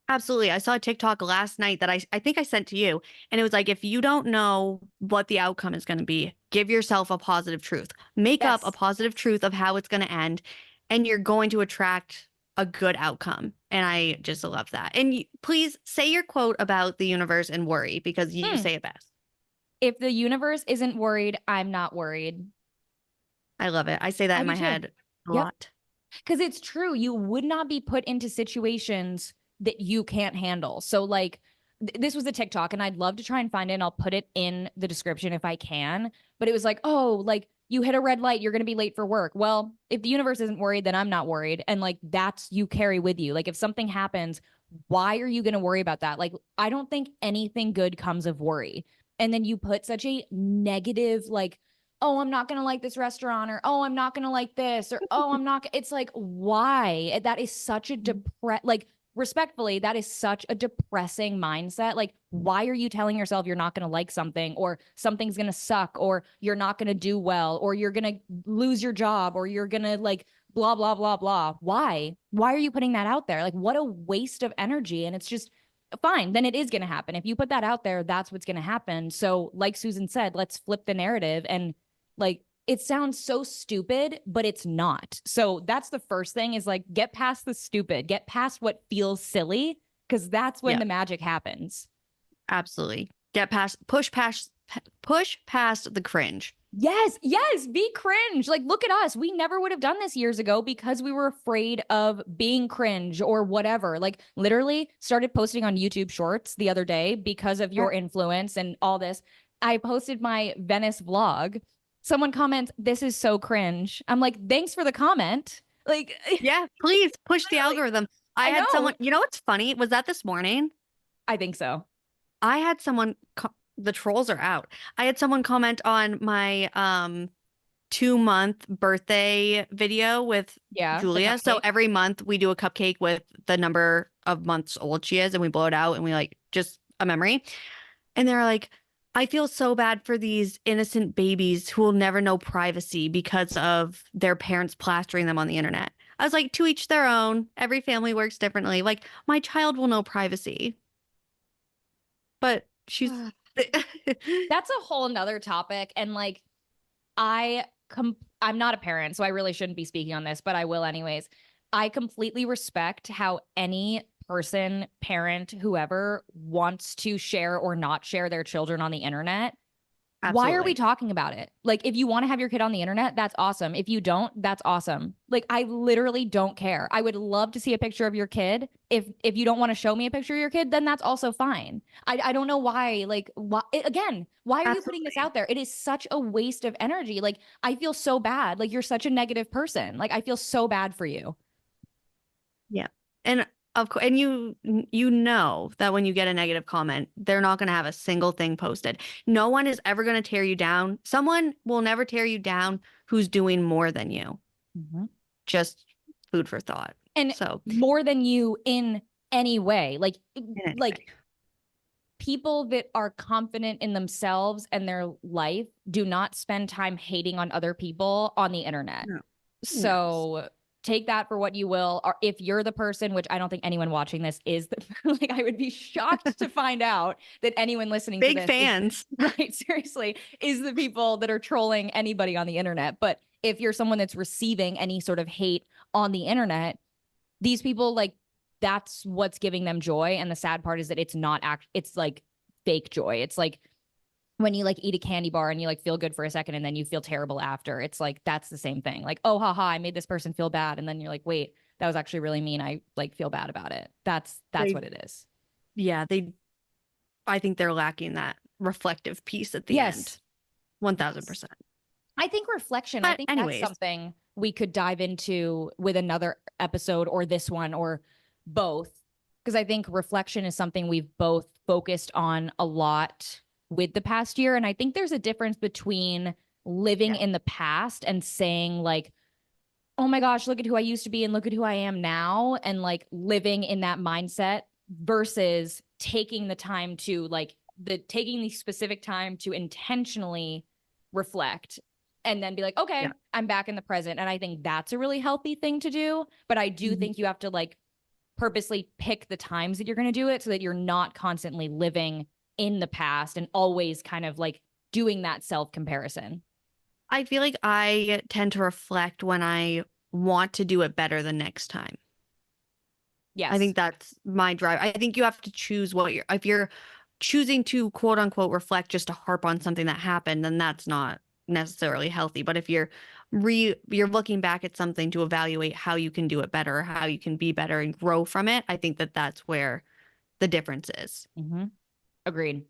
Absolutely. I saw a TikTok last night that I think I sent to you, and it was like, if you don't know what the outcome is going to be, give yourself a positive truth. Make up a Yes. positive truth of how it's going to end, and you're going to attract a good outcome. And I just love that. And please say your quote about the universe and worry, because you Hmm. say it best. If the universe isn't worried, I'm not worried. I love it. I say that I in do my too. head a Yep. lot. Because it's true. You would not be put into situations that you can't handle. So, like, this was a TikTok, and I'd love to try and find it, and I'll put it in the description if I can. But it was like, oh, like, you hit a red light, you're going to be late for work. Well, if the universe isn't worried, then I'm not worried. And, like, that's you carry with you. Like, if something happens, why are you going to worry about that? Like, I don't think anything good comes of worry. And then you put such a negative, like, oh, I'm not going to like this restaurant, or oh, I'm not going to like this, or oh, I'm not. It's like, why? That is such a like, respectfully, that is such a depressing mindset. Like, why are you telling yourself you're not going to like something, or something's going to suck, or you're not going to do well, or you're going to lose your job, or you're going to like blah, blah, blah, blah? Why are you putting that out there? Like, what a waste of energy. And it's just, fine, then it is going to happen. If you put that out there, that's what's going to happen. So, like Susan said, let's flip the narrative and like it sounds so stupid, but it's not. So that's the first thing is like get past the stupid, get past what feels silly, because that's when Yeah, the magic happens. absolutely. Push past the cringe. Yes, yes, be cringe. Like, look at us. We never would have done this years ago because we were afraid of being cringe or whatever. Like, literally started posting on YouTube shorts the other day because of Yeah. your influence and all this. I posted my Venice vlog. Someone comments, "This is so cringe." I'm like, thanks for the comment. Like, Yeah, please push the literally, algorithm. I I had someone, know. you know what's funny? Was that this morning? I think so. I had someone, the trolls are out. I had someone comment on my 2-month birthday video with Yeah, the Julia. So cupcake. every month we do a cupcake with the number of months old she is, and we blow it out and we like just a memory. And they're like, I feel so bad for these innocent babies who will never know privacy because of their parents plastering them on the internet. I was like, to each their own. Every family works differently. Like, my child will know privacy, but she's. That's a whole nother topic. And like, I'm not a parent, so I really shouldn't be speaking on this, but I will anyways. I completely respect how any person, parent, whoever wants to share or not share their children on the internet. Why are we Absolutely. talking about it? Like, if you want to have your kid on the internet, that's awesome. If you don't, that's awesome. Like, I literally don't care. I would love to see a picture of your kid. If you don't want to show me a picture of your kid, then that's also fine. I don't know why. Like, why again? Why are you putting this Absolutely. out there? It is such a waste of energy. Like, I feel so bad. Like, you're such a negative person. Like, I feel so bad for you. Yeah. And of course, and you know that when you get a negative comment, they're not going to have a single thing posted. No one is ever going to tear you down. Someone will never tear you down who's doing more than you. Mhm. Just food for thought. And So, more than you in any way. Like, anyway, like people that are confident in themselves and their life do not spend time hating on other people on the internet. No. So take that for what you will. Or if you're the person, which I don't think anyone watching this is, like, I would be shocked to find out that anyone listening to Big this fans. right, seriously, is the people that are trolling anybody on the internet. But if you're someone that's receiving any sort of hate on the internet, these people, like, that's what's giving them joy. And the sad part is that it's not it's like fake joy. It's like when you like eat a candy bar and you like feel good for a second and then you feel terrible after. It's like, that's the same thing. Like, oh, haha, I made this person feel bad. And then you're like, wait, that was actually really mean. I like feel bad about it. That's what it is. Yeah, I think they're lacking that reflective piece at the Yes. end. 1000%. I think reflection, I But think anyways. that's something we could dive into with another episode or this one or both. Because I think reflection is something we've both focused on a lot with the past year. And I think there's a difference between living in the past and saying like, oh my gosh, look at who I used to be and look at who I am now. And like living in that mindset versus taking the time to like taking the specific time to intentionally reflect and then be like, okay, I'm back in the present. And I think that's a really healthy thing to do. But I do think you have to like purposely pick the times that you're going to do it so that you're not constantly living in the past and always kind of like doing that self-comparison. I feel like I tend to reflect when I want to do it better the next time. Yes. I think that's my drive. I think you have to choose if you're choosing to quote unquote reflect just to harp on something that happened, then that's not necessarily healthy. But if you're looking back at something to evaluate how you can do it better, how you can be better and grow from it, I think that that's where the difference is. Agreed.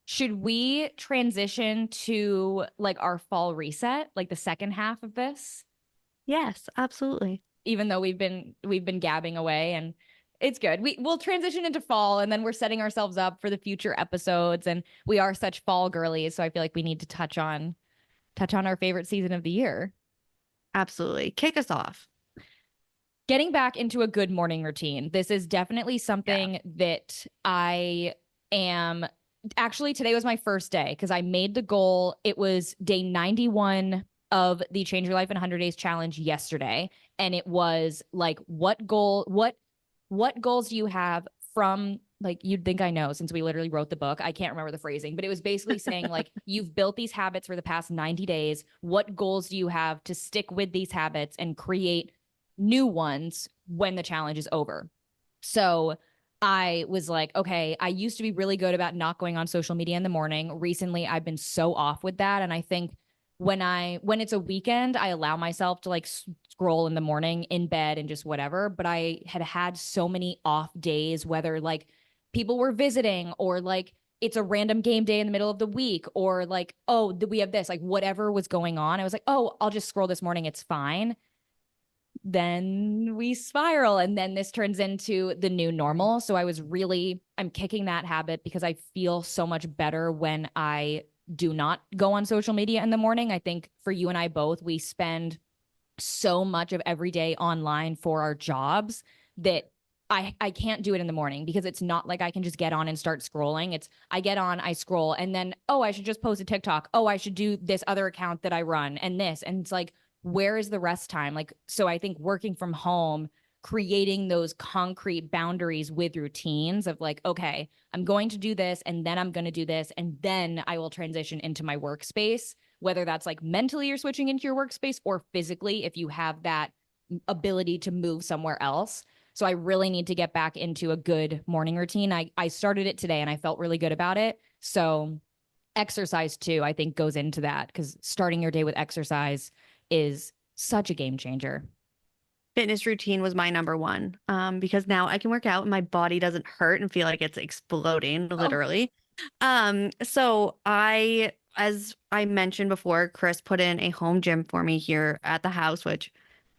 Should we transition to like our fall reset, like the second half of this? Yes, absolutely. Even though we've been gabbing away and it's good. We'll transition into fall and then we're setting ourselves up for the future episodes and we are such fall girlies, so I feel like we need to touch on our favorite season of the year. Absolutely. Kick us off. Getting back into a good morning routine. This is definitely something that I am actually, today was my first day because I made the goal. It was day 91 of the Change Your Life in 100 Days challenge yesterday. And it was like, what goals do you have from, like, you'd think I know since we literally wrote the book. I can't remember the phrasing, but it was basically saying like, you've built these habits for the past 90 days. What goals do you have to stick with these habits and create new ones when the challenge is over? So I was like, okay, I used to be really good about not going on social media in the morning. Recently, I've been so off with that. And I think when it's a weekend, I allow myself to like scroll in the morning in bed and just whatever. But I had so many off days, whether like people were visiting or like it's a random game day in the middle of the week or like, oh, we have this, like whatever was going on. I was like, oh, I'll just scroll this morning. It's fine. Then we spiral and then this turns into the new normal. So I'm kicking that habit because I feel so much better when I do not go on social media in the morning. I think for you and I both, we spend so much of every day online for our jobs that I can't do it in the morning because it's not like I can just get on and start scrolling. It's I get on, I scroll, and then, oh, I should just post a TikTok. Oh, I should do this other account that I run and this. And it's like, where is the rest time? Like, so I think working from home, creating those concrete boundaries with routines of like, okay, I'm going to do this and then I'm going to do this and then I will transition into my workspace, whether that's like mentally you're switching into your workspace or physically if you have that ability to move somewhere else. So I really need to get back into a good morning routine. I started it today and I felt really good about it. So exercise too, I think goes into that because starting your day with exercise is such a game changer. Fitness routine was my number one because now I can work out and my body doesn't hurt and feel like it's exploding literally. So as I mentioned before, Chris put in a home gym for me here at the house, which,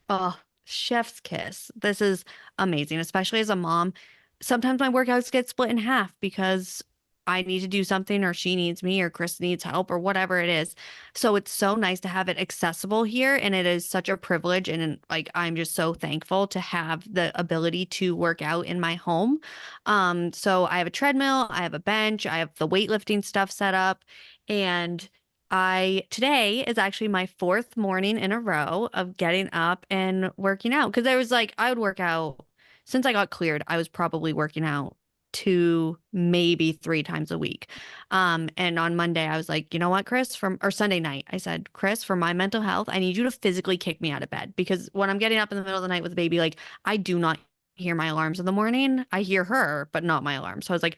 oh, chef's kiss. This is amazing, especially as a mom. Sometimes my workouts get split in half because I need to do something or she needs me or Chris needs help or whatever it is. So it's so nice to have it accessible here. And it is such a privilege. And like, I'm just so thankful to have the ability to work out in my home. So I have a treadmill, I have a bench, I have the weightlifting stuff set up. And today is actually my fourth morning in a row of getting up and working out. Cause I was like, I would work out since I got cleared. I was probably working out 2, maybe 3 times a week. And on Monday, I was like, you know what, Chris, or Sunday night, I said, Chris, for my mental health, I need you to physically kick me out of bed because when I'm getting up in the middle of the night with a baby, like I do not hear my alarms in the morning. I hear her, but not my alarm. So I was like,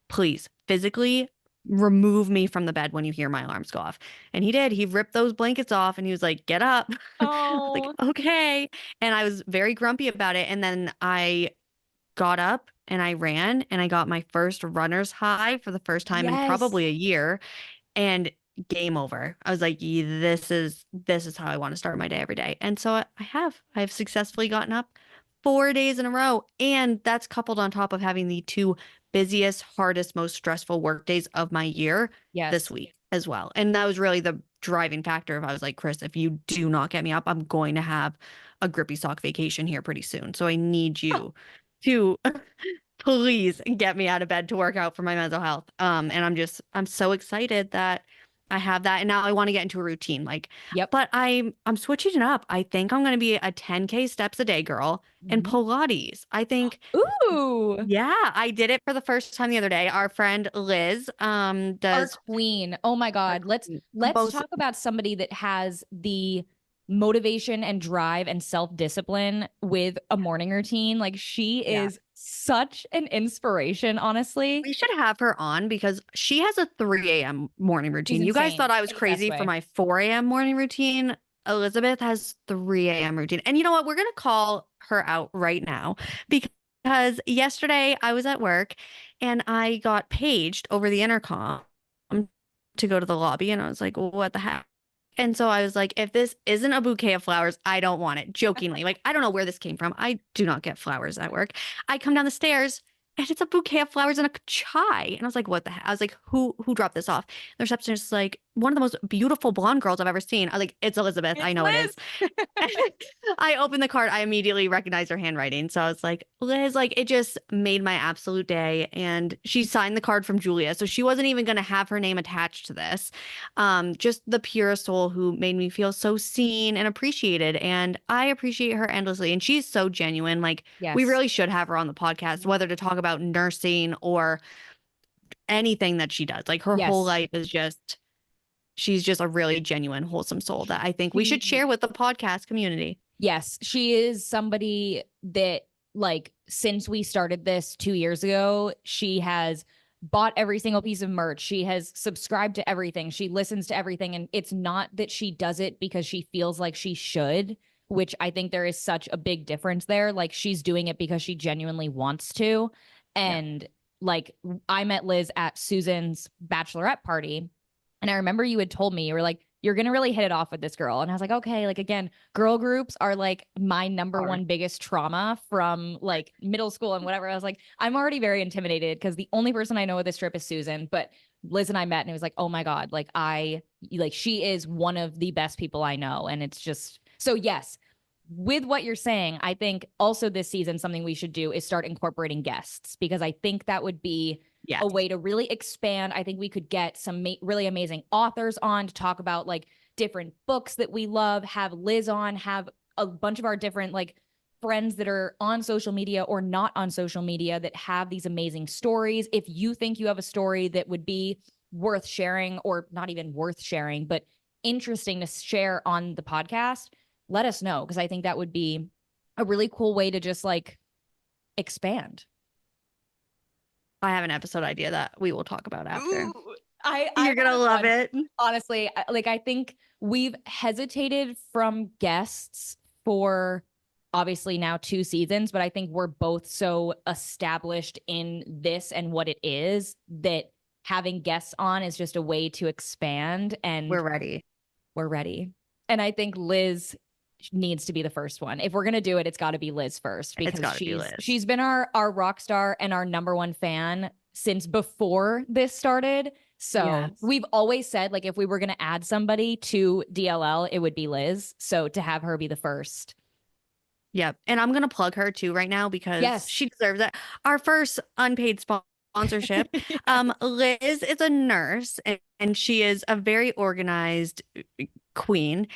please physically remove me from the bed when you hear my alarms go off. And he did. He ripped those blankets off and he was like, get up. I was like, Oh, okay. And I was very grumpy about it. And then I got up and I ran and I got my first runner's high for the first time in yes. probably a year and game over. I was like, this is how I want to start my day every day. And so I've successfully gotten up 4 days in a row. And that's coupled on top of having the 2 busiest, hardest, most stressful work days of my year this Yes. week as well. And that was really the driving factor. If I was like, Chris, if you do not get me up, I'm going to have a grippy sock vacation here pretty soon. So I need you to please get me out of bed to work out for my mental health. And I'm so excited that I have that. And now I want to get into a routine. Like, Yep. but I'm switching it up. I think I'm gonna be a 10K steps a day girl and Mhm. Pilates. I think, Ooh, yeah, I did it for the first time the other day. Our friend Liz our does queen. Oh my our God. Let's both. talk about somebody that has the motivation and drive and self-discipline with a morning routine. Like she Yeah. is such an inspiration, honestly. We should have her on because she has a 3 a.m. morning She's routine. You guys insane thought I was in the best crazy for way. my 4 a.m. morning routine. Elizabeth has 3 a.m. routine. And you know what? We're going to call her out right now because yesterday I was at work and I got paged over the intercom to go to the lobby. And I was like, what the heck? And so I was like, if this isn't a bouquet of flowers, I don't want it. Jokingly. Like, I don't know where this came from. I do not get flowers at work. I come down the stairs and it's a bouquet of flowers and a chai. And I was like, what the heck? I was like, who dropped this off? The receptionist is like, one of the most beautiful blonde girls I've ever seen. I was like, it's Elizabeth. I It's know it is. Liz. I opened the card. I immediately recognized her handwriting. So I was like, Liz, like it just made my absolute day. And she signed the card from Julia. So she wasn't even going to have her name attached to this. Just the purest soul who made me feel so seen and appreciated. And I appreciate her endlessly. And she's so genuine. Like we Yes. really should have her on the podcast, whether to talk about nursing or anything that she does. Like her whole Yes. life is just, she's just a really genuine, wholesome soul that I think we should She share with the podcast community. Yes, she is somebody that, like, since we started this 2 years ago, she has bought every single piece of merch. She has subscribed to everything. She listens to everything. And it's not that she does it because she feels like she should, which I think there is such a big difference there. Like, she's doing it because she genuinely wants to. Yeah. And, like, I met Liz at Susan's bachelorette party. And I remember you had told me, you were like, you're going to really hit it off with this girl. And I was like, okay, like again, girl groups are like my number Hard. one biggest trauma from like middle school and whatever. I was like, I'm already very intimidated because the only person I know of this trip is Susan. But Liz and I met and it was like, oh my God, she is one of the best people I know. And it's just, so yes, with what you're saying, I think also this season, something we should do is start incorporating guests because I think that would be Yes. a way to really expand. I think we could get some really amazing authors on to talk about like different books that we love, have Liz on, have a bunch of our different like friends that are on social media or not on social media that have these amazing stories. If you think you have a story that would be worth sharing or not even worth sharing, but interesting to share on the podcast, let us know because I think that would be a really cool way to just like expand. I have an episode idea that we will talk about after. Ooh, I You're going to love it. Honestly, like I think we've hesitated from guests for obviously now 2 seasons, but I think we're both so established in this and what it is that having guests on is just a way to expand and We're ready. we're ready. And I think Liz needs to be the first one. If we're gonna do it, it's got to be Liz first It's because got to be Liz. she's been our rock star and our number one fan since before this started. So Yes. we've always said, like, if we were going to add somebody to DLL, it would be Liz. So to have her be the first. Yep. And I'm going to plug her too right now because Yes. she deserves it. Our first unpaid sponsorship. Liz is a nurse and she is a very organized queen.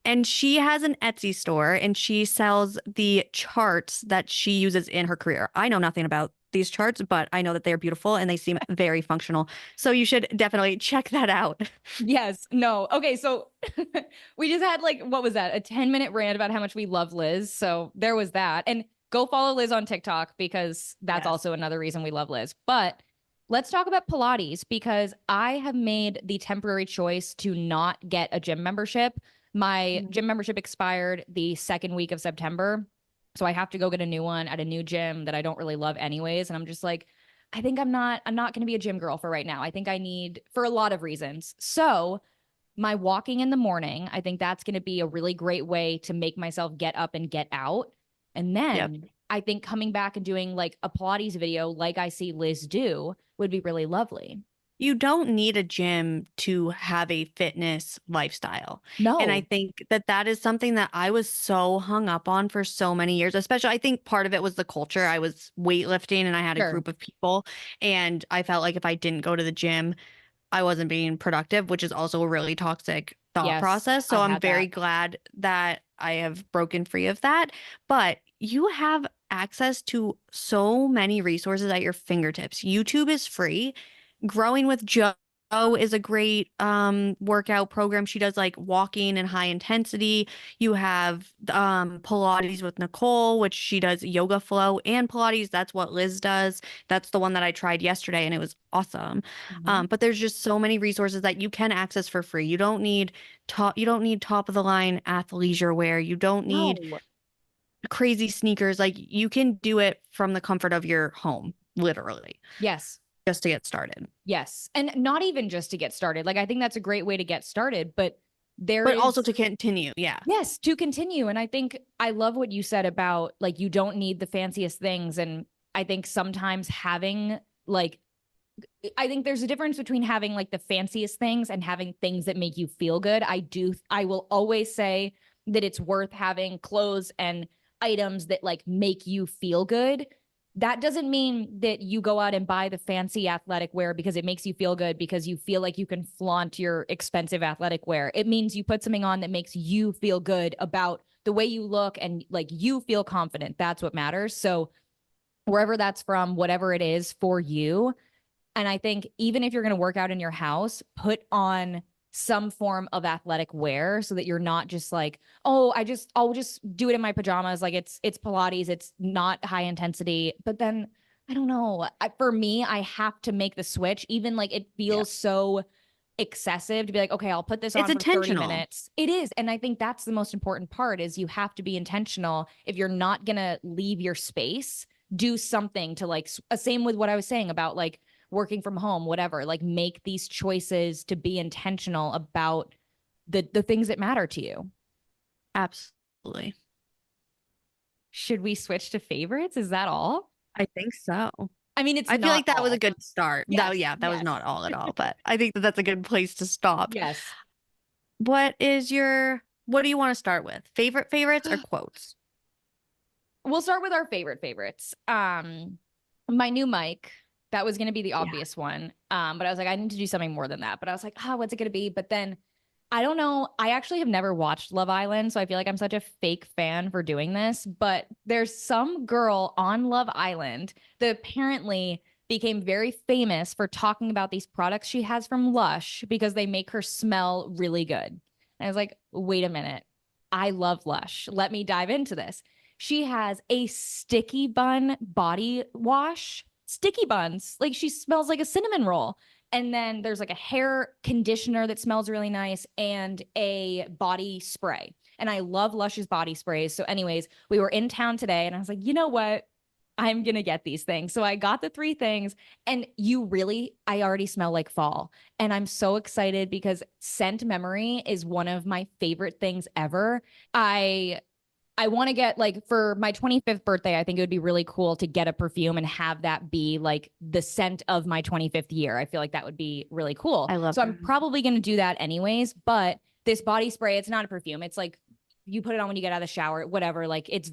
And she has an Etsy store and she sells the charts that she uses in her career. I know nothing about these charts, but I know that they're beautiful and they seem very functional. So you should definitely check that out. Yes. No. Okay. So we just had like, what was that? A 10-minute rant about how much we love Liz. So there was that. And go follow Liz on TikTok because that's Yes. also another reason we love Liz. But let's talk about Pilates because I have made the temporary choice to not get a gym membership. My Mhm. gym membership expired the second week of September. So I have to go get a new one at a new gym that I don't really love anyways. And I'm just like, I think I'm not going to be a gym girl for right now. I think I need for a lot of reasons. So, my walking in the morning, I think that's going to be a really great way to make myself get up and get out. And Yep. then I think coming back and doing like a Pilates video like I see Liz do would be really lovely. You don't need a gym to have a fitness lifestyle. And I No. think that that is something that I was so hung up on for so many years, especially I think part of it was the culture. I was weightlifting and I had a Sure. group of people and I felt like if I didn't go to the gym, I wasn't being productive, which is also a really toxic thought Yes, process. So I've I'm had very that. glad that I have broken free of that. But you have access to so many resources at your fingertips. YouTube is free. Growing with Joe is a great workout program. She does like walking and high intensity. You have Pilates with Nicole, which she does yoga flow and Pilates. That's what Liz does. That's the one that I tried yesterday and it was awesome. Mhm. But there's just so many resources that you can access for free. You don't need top of the line athleisure wear. You don't need No. crazy sneakers. Like you can do it from the comfort of your home, literally, Yes. just to get started. Yes. And not even just to get started. Like I think that's a great way to get started, but there But also is to continue. Yeah. yes, to continue. And I think I love what you said about like you don't need the fanciest things. And I think sometimes having like I think there's a difference between having like the fanciest things and having things that make you feel good. I will always say that it's worth having clothes and items that like make you feel good. That doesn't mean that you go out and buy the fancy athletic wear because it makes you feel good because you feel like you can flaunt your expensive athletic wear. It means you put something on that makes you feel good about the way you look and like you feel confident. That's what matters. So, wherever that's from, whatever it is for you, and I think even if you're going to work out in your house, put on some form of athletic wear so that you're not just like, oh, I'll just do it in my pajamas. Like it's Pilates, it's not high intensity. But then I don't know. For me, I have to make the switch. Even like it Yeah. feels so excessive to be like, okay, I'll put this It's on for 30 intentional. minutes. It is. And I think that's the most important part is you have to be intentional. If you're not going to leave your space, do something to like, same with what I was saying about like working from home, whatever, like make these choices to be intentional about the things that matter to you. Absolutely. Should we switch to favorites? Is that all? I think so. I mean, it's I feel not like that was a all. good start. Yes. Yeah, that was Yes. not all at all, but I think that that's a good place to stop. Yes. What do you want to start with? Favorite favorites or quotes? We'll start with our favorites. My new mic, that was going to be the Yeah. obvious one. But I was like, I need to do something more than that. But I was like, what's it going to be? But then I don't know. I actually have never watched Love Island, so I feel like I'm such a fake fan for doing this. But there's some girl on Love Island that apparently became very famous for talking about these products she has from Lush because they make her smell really good. And I was like, wait a minute. I love Lush. Let me dive into this. She has a sticky bun body wash, sticky buns. Like she smells like a cinnamon roll. And then there's like a hair conditioner that smells really nice and a body spray. And I love Lush's body sprays. So, anyways, we were in town today and I was like, you know what? I'm going to get these things. So I got the three things and I already smell like fall. And I'm so excited because scent memory is one of my favorite things ever. I I want to get like for my 25th birthday, I think it would be really cool to get a perfume and have that be like the scent of my 25th year. I feel like that would be really cool. I love So that. I'm probably going to do that anyways. But this body spray, it's not a perfume. It's like you put it on when you get out of the shower, whatever. Like it's,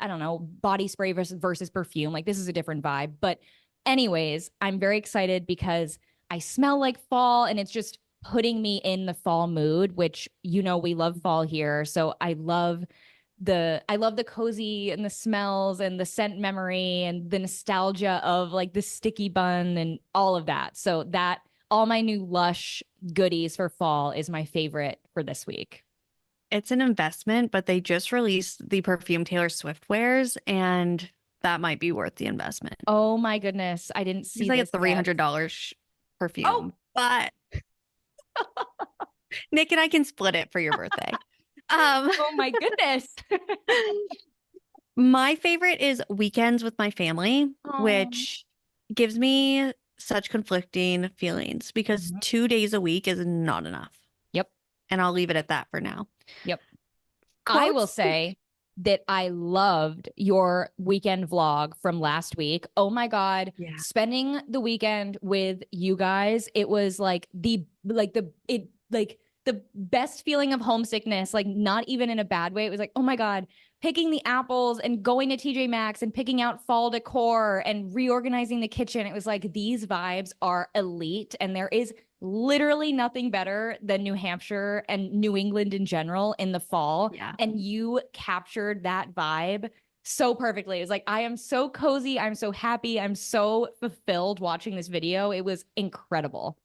I don't know, body spray versus perfume. Like this is a different vibe. But anyways, I'm very excited because I smell like fall and it's just putting me in the fall mood, which we love fall here. So I love the cozy and the smells and the scent memory and the nostalgia of like the sticky bun and all of that. So that all my new Lush goodies for fall is my favorite for this week. It's an investment, but they just released the perfume Taylor Swift wears, and that might be worth the investment. Oh my goodness. I didn't see It's like this a yet. $300 perfume, Oh, but Nick and I can split it for your birthday. oh my goodness. My favorite is weekends with my family, Aw. which gives me such conflicting feelings because Mhm. 2 days a week is not enough. Yep. And I'll leave it at that for now. Yep. I will Quotes? say that I loved your weekend vlog from last week. Oh my God. Yeah. Spending the weekend with you guys, it was like the best feeling of homesickness, like not even in a bad way. It was like, oh my God, picking the apples and going to TJ Maxx and picking out fall decor and reorganizing the kitchen. It was like these vibes are elite. And there is literally nothing better than New Hampshire and New England in general in the fall. Yeah. And you captured that vibe so perfectly. It's like, I am so cozy. I'm so happy. I'm so fulfilled watching this video. It was incredible.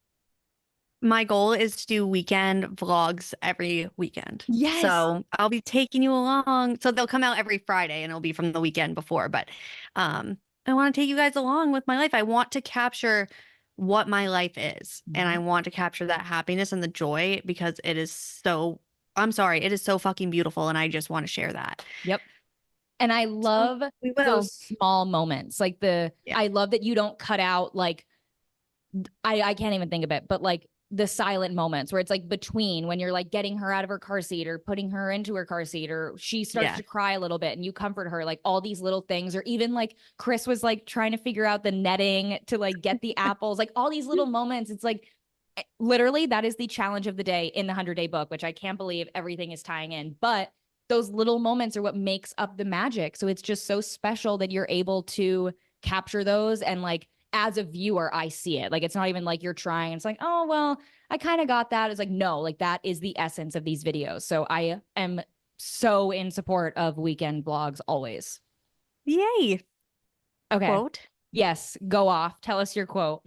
My goal is to do weekend vlogs every weekend. Yes. So I'll be taking you along. So they'll come out every Friday and it'll be from the weekend before. But I want to take you guys along with my life. I want to capture what my life is. And I want to capture that happiness and the joy because it is so, I'm sorry, it is so fucking beautiful. And I just want to share that. Yep. And I love We will. those small moments. Like I love that you don't cut out like, I can't even think of it, but like the silent moments where it's like between when you're like getting her out of her car seat or putting her into her car seat or she starts to cry a little bit and you comfort her, like all these little things. Or even like Chris was like trying to figure out the netting to like get the apples, like all these little moments. It's like literally that is the challenge of the day in the 100-day book, which I can't believe everything is tying in. But those little moments are what makes up the magic. So it's just so special that you're able to capture those. And like, as a viewer, I see it. Like, it's not even like you're trying. It's like, oh, well, I kind of got that. It's like, no, like that is the essence of these videos. So I am so in support of weekend vlogs always. Yay. Okay. Quote? Yes. Go off. Tell us your quote.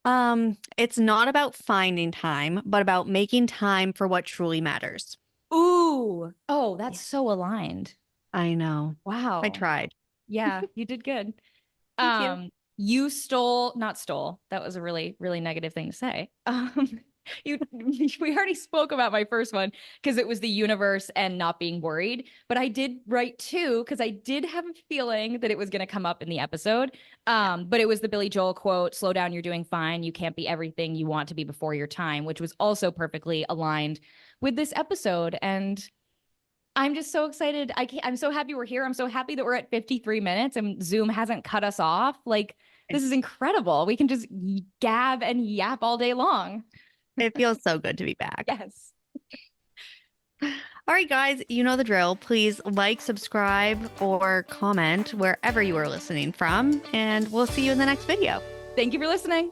It's not about finding time, but about making time for what truly matters. Ooh. Oh, that's so aligned. I know. Wow. I tried. Yeah, you did good. Thank you. You not stole. That was a really, really negative thing to say. We already spoke about my first one because it was the universe and not being worried. But I did write two because I did have a feeling that it was going to come up in the episode. But it was the Billy Joel quote, "Slow down, you're doing fine. You can't be everything you want to be before your time," which was also perfectly aligned with this episode. And I'm just so excited. I'm so happy we're here. I'm so happy that we're at 53 minutes and Zoom hasn't cut us off. Like, this is incredible. We can just gab and yap all day long. It feels so good to be back. Yes. All right, guys, you know the drill. Please like, subscribe, or comment wherever you are listening from, and we'll see you in the next video. Thank you for listening.